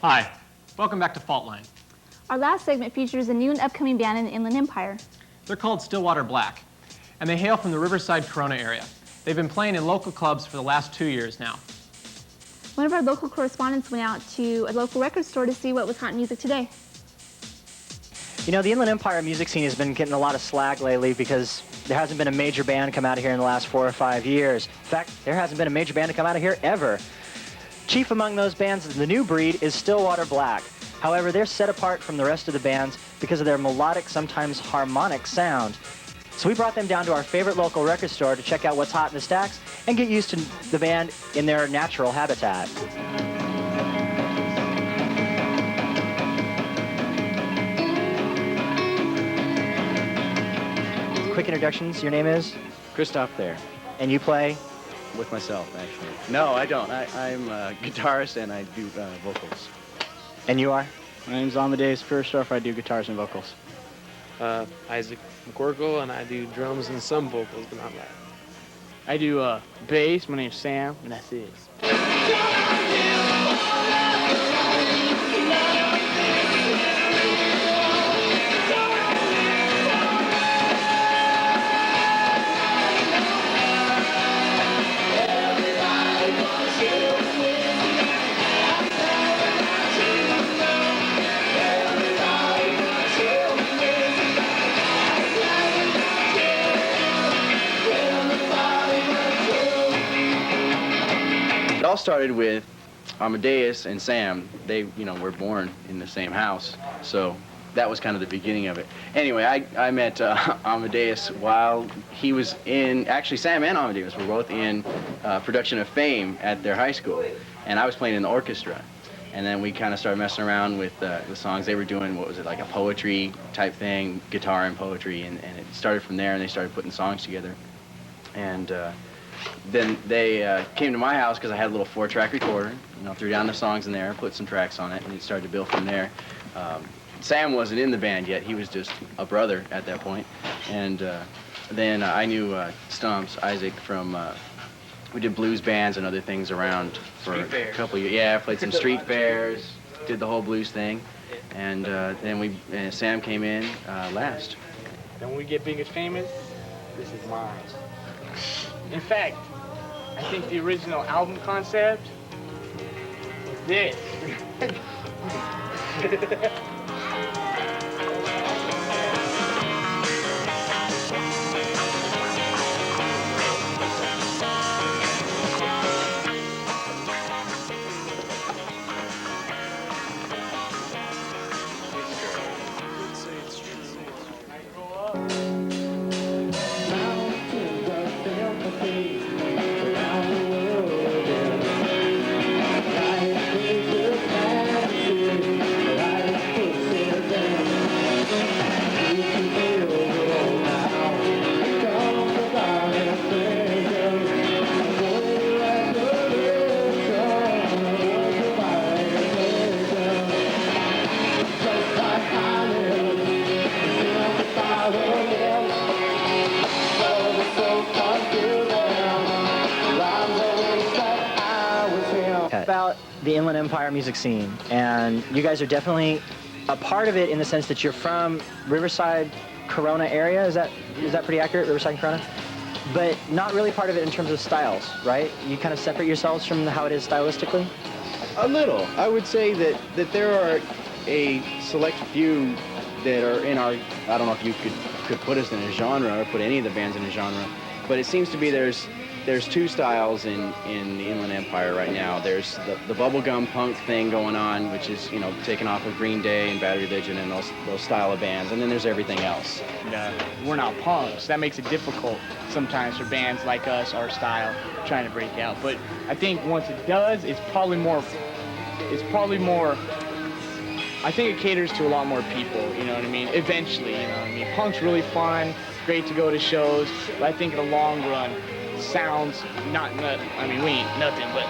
Hi, welcome back to Faultline. Our last segment features a new and upcoming band in the Inland Empire. They're called Stillwater Black, and they hail from the Riverside, Corona area. They've been playing in local clubs for the last 2 years now. One of our local correspondents went out to a local record store to see what was hot in music today. You know, the Inland Empire music scene has been getting a lot of slack lately because there hasn't been a major band come out of here in the last 4 or 5 years. In fact, there hasn't been a major band to come out of here ever. Chief among those bands, the new breed, is Stillwater Black. However, they're set apart from the rest of the bands because of their melodic, sometimes harmonic sound. So we brought them down to our favorite local record store to check out what's hot in the stacks and get used to the band in their natural habitat. Quick introductions, your name is? Christoph there. And you play? With myself, actually. No, I don't. I'm a guitarist and I do vocals. And you are? My name's Amadeus Firstorf. I do guitars and vocals. Isaac McCorkle, and I do drums and some vocals, but not loud. I do bass. My name's Sam, and that's it. It all started with Amadeus and Sam. They, were born in the same house, so that was kind of the beginning of it. Anyway, I met Amadeus while he was in, actually Sam and Amadeus were both in production of Fame at their high school, and I was playing in the orchestra. And then we kind of started messing around with the songs. They were doing, what was it, like a poetry type thing, guitar and poetry, and it started from there, and they started putting songs together. And then they came to my house because I had a little 4-track recorder, threw down the songs in there, put some tracks on it, and it started to build from there. Sam wasn't in the band yet. He was just a brother at that point. And then I knew Stumps, Isaac, from, we did blues bands and other things around for a couple of years. Yeah, played some street fairs, did the whole blues thing. And then Sam came in last. Then when we get big and famous, this is mine. In fact, I think the original album concept was this. About the Inland Empire music scene, and you guys are definitely a part of it in the sense that you're from Riverside, Corona area. Is that pretty accurate, Riverside and Corona? But not really part of it in terms of styles, right? You kind of separate yourselves from how it is stylistically? A little. I would say that there are a select few that are in our, I don't know if you could put us in a genre or put any of the bands in a genre, but it seems to be there's 2 styles in the Inland Empire right now. There's the bubblegum punk thing going on, which is, taken off of Green Day and Bad Religion and those style of bands, and then there's everything else. We're not punks. That makes it difficult sometimes for bands like us, our style, trying to break out. But I think once it does, it's probably more, I think it caters to a lot more people, you know what I mean? Eventually, you know what I mean? Punk's really fun, great to go to shows, but I think in the long run, sounds not, I mean, we ain't nothing, but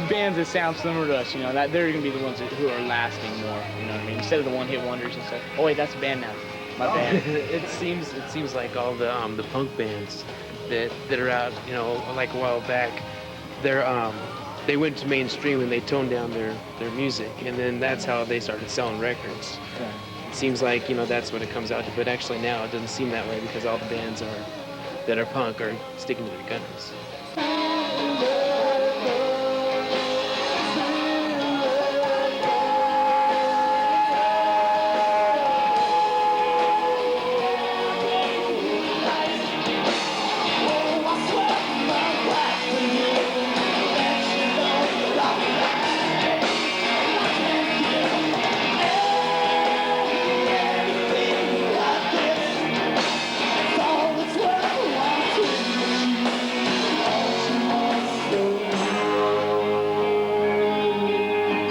bands that sound similar to us, that they're gonna be the ones who are lasting more, you know what I mean? Instead of the one-hit wonders and stuff. Oh wait, that's a band now. My bad. It seems like all the punk bands that are out, like a while back, they're they went to mainstream and they toned down their music, and then that's how they started selling records. It seems like, you know, that's what it comes out to, but actually now it doesn't seem that way because all the bands that are punk are sticking to their guns.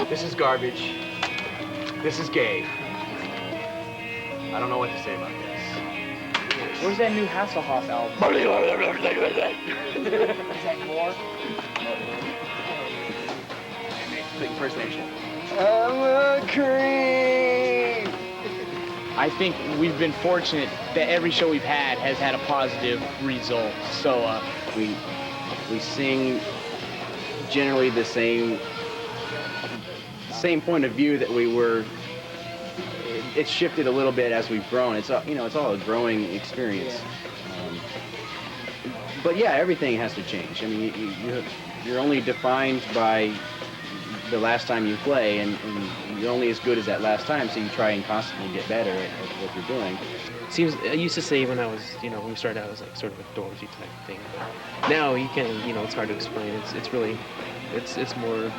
This is garbage. This is gay. I don't know what to say about this. Where's that new Hasselhoff album? Is that more? Impersonation. I'm a creep. I think we've been fortunate that every show we've has had a positive result. So We sing generally the same point of view that we were. It's shifted a little bit as we've grown. It's it's all a growing experience. But yeah, everything has to change. I mean, you're only defined by the last time you play, and you're only as good as that last time. So you try and constantly get better at what you're doing. Seems I used to say when I was, when we started out, it was like sort of a Dorsey type thing. But now you can, it's hard to explain. It's really, it's more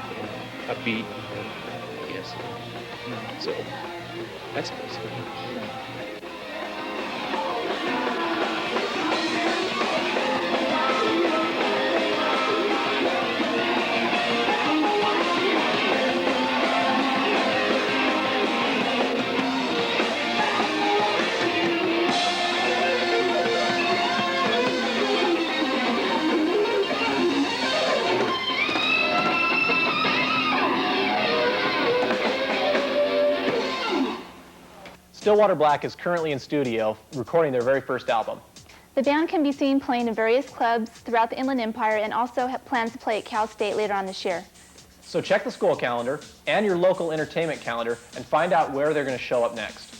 upbeat, I guess. So that's basically it. Stillwater Black is currently in studio recording their very first album. The band can be seen playing in various clubs throughout the Inland Empire and also plans to play at Cal State later on this year. So check the school calendar and your local entertainment calendar and find out where they're going to show up next.